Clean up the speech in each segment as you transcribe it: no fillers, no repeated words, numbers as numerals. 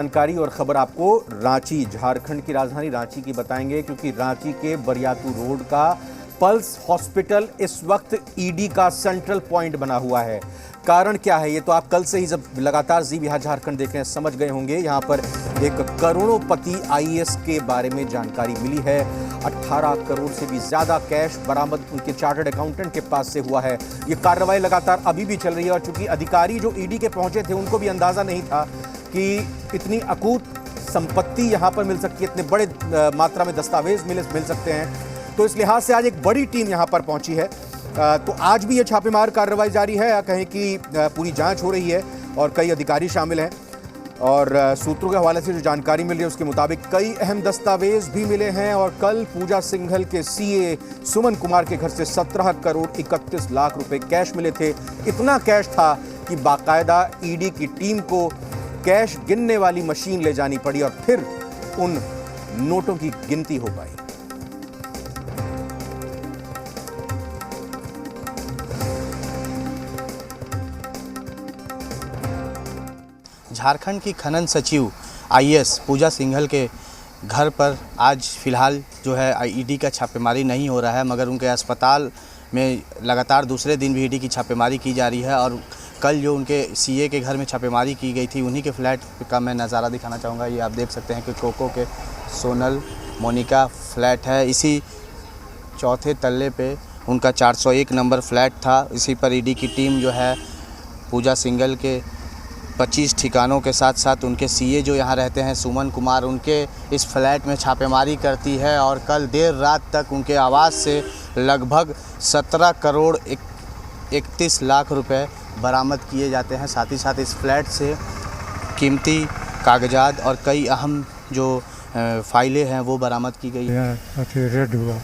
जानकारी और खबर आपको रांची, झारखंड की राजधानी रांची की बताएंगे, क्योंकि रांची के बरियातू रोड का पल्स हॉस्पिटल इस वक्त ईडी का सेंट्रल पॉइंट बना हुआ है। कारण क्या है, ये तो आप कल से ही जब लगातार जी बिहार झारखंड देख रहे हैं समझ गए होंगे। यहाँ पर एक करोड़ोंपति आईएएस के बारे में जानकारी मिली है। 18 करोड़ से भी ज्यादा कैश बरामद उनके चार्टर्ड अकाउंटेंट के पास से हुआ है। ये कार्रवाई लगातार अभी भी चल रही है और चूंकि अधिकारी जो ईडी के पहुंचे थे उनको भी अंदाजा नहीं था कि इतनी अकूत संपत्ति यहाँ पर मिल सकती है, इतने बड़े मात्रा में दस्तावेज मिल सकते हैं, तो इस लिहाज से आज एक बड़ी टीम यहाँ पर पहुंची है। तो आज भी ये छापेमार कार्रवाई जारी है, या कहें कि पूरी जांच हो रही है और कई अधिकारी शामिल हैं। और सूत्रों के हवाले से जो जानकारी मिल रही है उसके मुताबिक कई अहम दस्तावेज भी मिले हैं। और कल पूजा सिंघल के सीए सुमन कुमार के घर से 17 करोड़ 31 लाख रुपए कैश मिले थे। इतना कैश था कि बाकायदा ईडी की टीम को कैश गिनने वाली मशीन ले जानी पड़ी और फिर उन नोटों की गिनती हो पाई। झारखंड की खनन सचिव आईएएस पूजा सिंघल के घर पर आज फिलहाल जो है ईडी का छापेमारी नहीं हो रहा है, मगर उनके अस्पताल में लगातार दूसरे दिन भी ईडी की छापेमारी की जा रही है। और कल जो उनके सीए के घर में छापेमारी की गई थी उन्हीं के फ्लैट का मैं नज़ारा दिखाना चाहूँगा। ये आप देख सकते हैं कि कोको के सोनल मोनिका फ्लैट है। इसी चौथे तल्ले पे उनका 401 नंबर फ्लैट था। इसी पर ईडी की टीम जो है पूजा सिंघल के 25 ठिकानों के साथ साथ उनके सीए जो यहाँ रहते हैं सुमन कुमार, उनके इस फ्लैट में छापेमारी करती है। और कल देर रात तक उनके आवास से लगभग 17 करोड़ 31 लाख रुपए बरामद किए जाते हैं। साथ ही साथ इस फ्लैट से कीमती कागजात और कई अहम जो फाइलें हैं वो बरामद की गई। रेड हुआ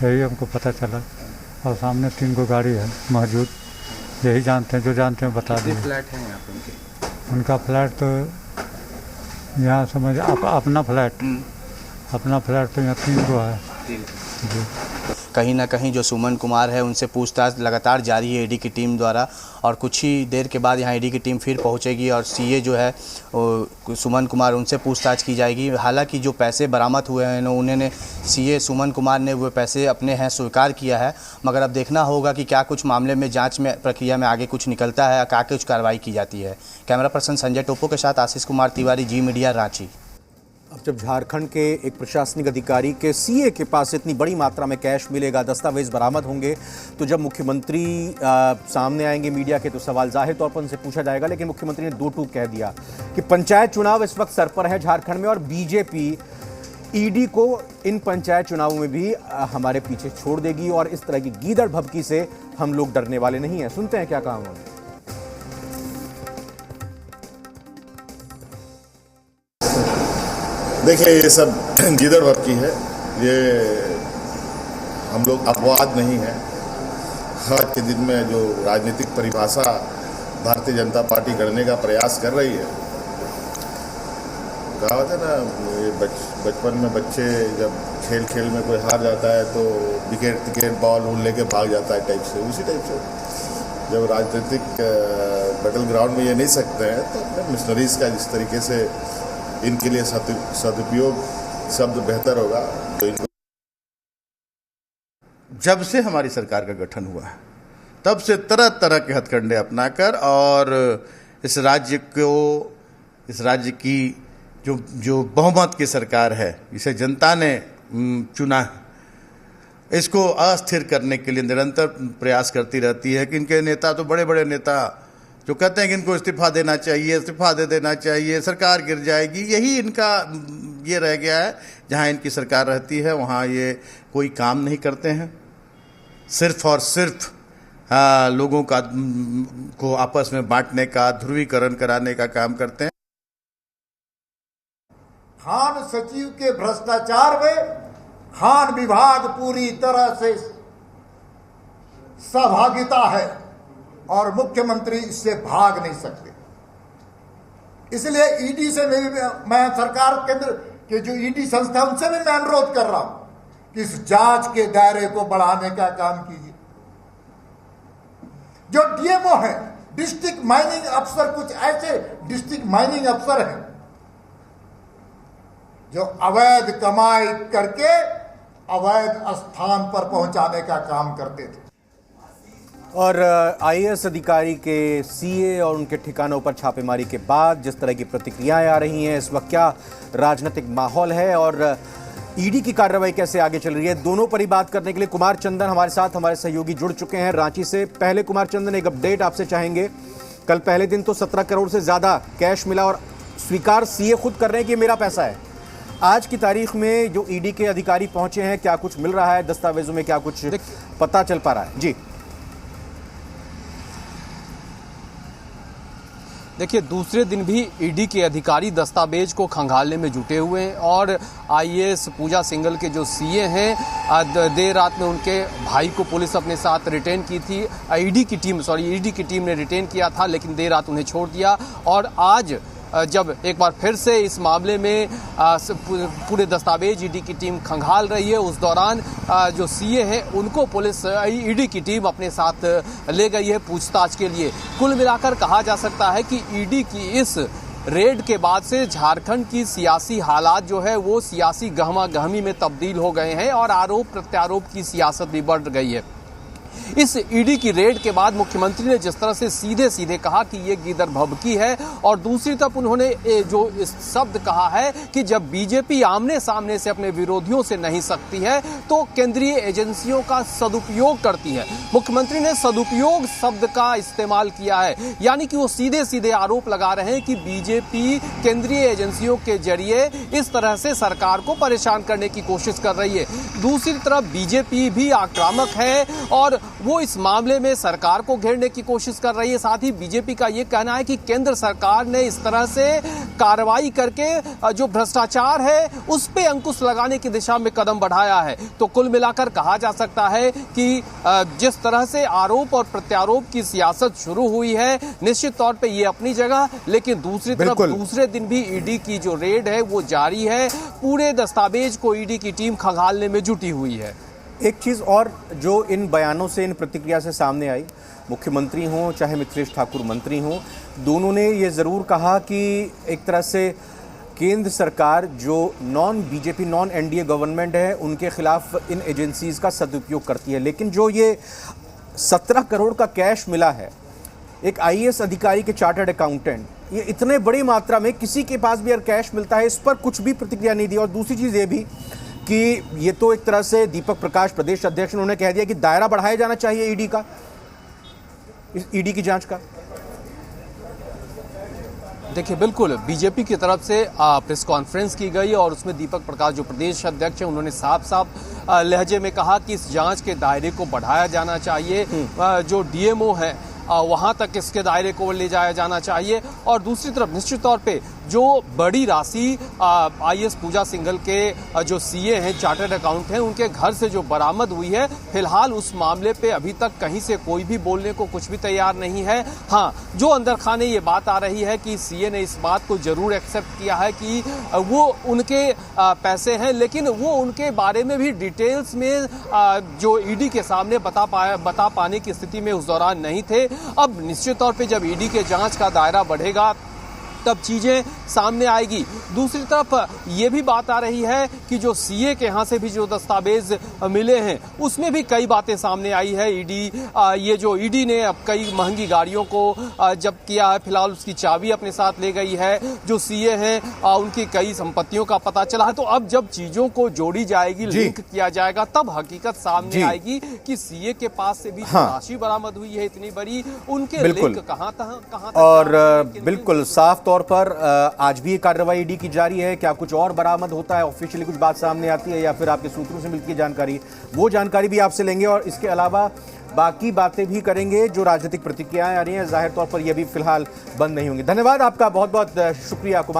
यही हमको पता चला और सामने 3 गो गाड़ी है मौजूद। यही जानते हैं, जो जानते हैं बता दें। फ्लैट है यहाँ पे उनका फ्लैट तो यहाँ समझ अपना फ्लैट तो यहाँ 3 गो है जी। कहीं ना कहीं जो सुमन कुमार है उनसे पूछताछ लगातार जारी है ईडी की टीम द्वारा। और कुछ ही देर के बाद यहाँ ईडी की टीम फिर पहुँचेगी और सीए जो है सुमन कुमार उनसे पूछताछ की जाएगी। हालांकि जो पैसे बरामद हुए हैं उन्होंने सीए सुमन कुमार ने वो पैसे अपने हैं स्वीकार किया है, मगर अब देखना होगा कि क्या कुछ मामले में जाँच में प्रक्रिया में आगे कुछ निकलता है, क्या कुछ कार्रवाई की जाती है। कैमरा पर्सन संजय टोपो के साथ आशीष कुमार तिवारी, जी मीडिया, रांची। अब जब झारखंड के एक प्रशासनिक अधिकारी के सीए के पास इतनी बड़ी मात्रा में कैश मिलेगा, दस्तावेज बरामद होंगे, तो जब मुख्यमंत्री सामने आएंगे मीडिया के तो सवाल जाहिर तौर पर उनसे पूछा जाएगा। लेकिन मुख्यमंत्री ने 2 टूक कह दिया कि पंचायत चुनाव इस वक्त सर पर है झारखंड में और बीजेपी ईडी को इन पंचायत चुनावों में भी हमारे पीछे छोड़ देगी और इस तरह की गीदड़ भभकी से हम लोग डरने वाले नहीं हैं। सुनते हैं क्या कहा उन्होंने। देखिए, ये सब गीदड़ भभकी है, ये हम लोग अपवाद नहीं है। आज के दिन में जो राजनीतिक परिभाषा भारतीय जनता पार्टी करने का प्रयास कर रही है, कहा होता है ना, ये बचपन में बच्चे जब खेल में कोई हार जाता है तो विकेट बॉल लेके भाग जाता है टाइप से, उसी टाइप से जब राजनीतिक बैटल ग्राउंड में ये नहीं सकते हैं तो अपने मिशनरीज का जिस तरीके से इनके लिए सदुपयोग शब्द बेहतर होगा। तो इनको जब से हमारी सरकार का गठन हुआ है तब से तरह तरह के हथकंडे अपनाकर और इस राज्य की जो बहुमत की सरकार है, इसे जनता ने चुना है, इसको अस्थिर करने के लिए निरंतर प्रयास करती रहती है। कि इनके नेता तो बड़े बड़े नेता जो कहते हैं कि इनको इस्तीफा देना चाहिए, इस्तीफा दे देना चाहिए, सरकार गिर जाएगी, यही इनका ये रह गया है। जहाँ इनकी सरकार रहती है वहाँ ये कोई काम नहीं करते हैं, सिर्फ और सिर्फ लोगों को आपस में बांटने का, ध्रुवीकरण कराने का काम करते हैं। खान सचिव के भ्रष्टाचार में खान विभाग पूरी तरह से सहभागिता है और मुख्यमंत्री इससे भाग नहीं सकते। इसलिए ईडी से मैं सरकार केंद्र के जो ईडी संस्था उनसे भी मैं अनुरोध कर रहा हूं कि इस जांच के दायरे को बढ़ाने का काम कीजिए। जो डीएमओ है डिस्ट्रिक्ट माइनिंग अफसर, कुछ ऐसे डिस्ट्रिक्ट माइनिंग अफसर हैं जो अवैध कमाई करके अवैध स्थान पर पहुंचाने का काम करते थे। और आईएएस अधिकारी के सीए और उनके ठिकानों पर छापेमारी के बाद जिस तरह की प्रतिक्रियाएं आ रही हैं, इस वक्त क्या राजनीतिक माहौल है और ईडी की कार्रवाई कैसे आगे चल रही है, दोनों पर ही बात करने के लिए कुमार चंदन हमारे साथ, हमारे सहयोगी जुड़ चुके हैं रांची से। पहले कुमार चंदन, एक अपडेट आपसे चाहेंगे। कल पहले दिन तो 17 करोड़ से ज्यादा कैश मिला और स्वीकार सीए खुद कर रहे हैं कि मेरा पैसा है। आज की तारीख में जो ईडी के अधिकारी पहुंचे हैं, क्या कुछ मिल रहा है दस्तावेजों में, क्या कुछ पता चल पा रहा है? जी देखिए, दूसरे दिन भी ईडी के अधिकारी दस्तावेज को खंगालने में जुटे हुए हैं और आईएएस पूजा सिंघल के जो सीए हैं, देर रात में उनके भाई को पुलिस अपने साथ रिटेन की थी। ईडी की टीम ने रिटेन किया था, लेकिन देर रात उन्हें छोड़ दिया। और आज जब एक बार फिर से इस मामले में पूरे दस्तावेज ईडी की टीम खंगाल रही है, उस दौरान जो सीए हैं उनको पुलिस ईडी की टीम अपने साथ ले गई है पूछताछ के लिए। कुल मिलाकर कहा जा सकता है कि ईडी की इस रेड के बाद से झारखंड की सियासी हालात जो है वो सियासी गहमा गहमी में तब्दील हो गए हैं और आरोप प्रत्यारोप की सियासत भी बढ़ गई है। इस ईडी की रेड के बाद मुख्यमंत्री ने जिस तरह से सीधे सीधे कहा कि ये गीदड़ भभकी है, और दूसरी तरफ उन्होंने जो इस शब्द कहा है कि जब बीजेपी आमने सामने से अपने विरोधियों से नहीं सकती है तो केंद्रीय एजेंसियों का सदुपयोग करती है। मुख्यमंत्री ने सदुपयोग शब्द का इस्तेमाल किया है, यानी कि वो सीधे सीधे आरोप लगा रहे हैं कि बीजेपी केंद्रीय एजेंसियों के जरिए इस तरह से सरकार को परेशान करने की कोशिश कर रही है। दूसरी तरफ बीजेपी भी आक्रामक है और वो इस मामले में सरकार को घेरने की कोशिश कर रही है। साथ ही बीजेपी का ये कहना है कि केंद्र सरकार ने इस तरह से कार्रवाई करके जो भ्रष्टाचार है उस पे अंकुश लगाने की दिशा में कदम बढ़ाया है। तो कुल मिलाकर कहा जा सकता है कि जिस तरह से आरोप और प्रत्यारोप की सियासत शुरू हुई है, निश्चित तौर पे ये अपनी जगह, लेकिन दूसरी तरफ दूसरे दिन भी ईडी की जो रेड है वो जारी है। पूरे दस्तावेज को ईडी की टीम खंगालने में जुटी हुई है। एक चीज़ और जो इन बयानों से, इन प्रतिक्रिया से सामने आई, मुख्यमंत्री हों चाहे मिथिलेश ठाकुर मंत्री हों, दोनों ने ये ज़रूर कहा कि एक तरह से केंद्र सरकार जो non BJP non NDA government है उनके खिलाफ इन एजेंसीज़ का सदुपयोग करती है। लेकिन जो ये 17 करोड़ का कैश मिला है एक आईएएस अधिकारी के चार्टर्ड अकाउंटेंट, ये इतने बड़ी मात्रा में किसी के पास भी अगर कैश मिलता है, इस पर कुछ भी प्रतिक्रिया नहीं दी। और दूसरी चीज़ ये भी कि ये तो एक तरह से दीपक प्रकाश प्रदेश अध्यक्ष उन्होंने कह दिया कि दायरा बढ़ाया जाना चाहिए ईडी का, इस ईडी की जांच का। देखिए, बिल्कुल बीजेपी की तरफ से प्रेस कॉन्फ्रेंस की गई और उसमें दीपक प्रकाश जो प्रदेश अध्यक्ष हैं उन्होंने साफ साफ लहजे में कहा कि इस जांच के दायरे को बढ़ाया जाना चाहिए, जो डीएमओ है वहां तक इसके दायरे को ले जाया जाना चाहिए। और दूसरी तरफ निश्चित तौर पे जो बड़ी राशि आईएएस पूजा सिंघल के जो सीए हैं, चार्टर्ड अकाउंट हैं, उनके घर से जो बरामद हुई है, फिलहाल उस मामले पे अभी तक कहीं से कोई भी बोलने को कुछ भी तैयार नहीं है। हाँ, जो अंदर खाने ये बात आ रही है कि सीए ने इस बात को जरूर एक्सेप्ट किया है कि वो उनके पैसे हैं, लेकिन वो उनके बारे में भी डिटेल्स में जो ईडी के सामने बता पाने की स्थिति में उस दौरान नहीं थे। अब निश्चित तौर पे जब ईडी के जांच का दायरा बढ़ेगा तब चीजें सामने आएगी। दूसरी तरफ ये भी बात आ रही है कि जो सीए के यहाँ से भी जो दस्तावेज मिले हैं उसमें भी कई बातें सामने आई है। ये जो ईडी ने अब कई महंगी गाड़ियों को जब्त किया है, फिलहाल उसकी चाबी अपने साथ ले गई है। जो सीए हैं उनकी कई संपत्तियों का पता चला है। तो अब जब चीजों को जोड़ी जाएगी, लिंक किया जाएगा, तब हकीकत सामने आएगी कि सीए के पास से भी राशि बरामद हुई है इतनी बड़ी, उनके लिंक कहाँ तक। और बिल्कुल साफ तौर पर आज भी कार्रवाई ईडी की जारी है। क्या कुछ और बरामद होता है, ऑफिशियली कुछ बात सामने आती है या फिर आपके सूत्रों से मिलती है जानकारी, वो जानकारी भी आपसे लेंगे और इसके अलावा बाकी बातें भी करेंगे। जो राजनीतिक प्रतिक्रियाएं आ रही हैं जाहिर तौर पर ये भी फिलहाल बंद नहीं होंगी। धन्यवाद आपका, बहुत बहुत शुक्रिया कुमार।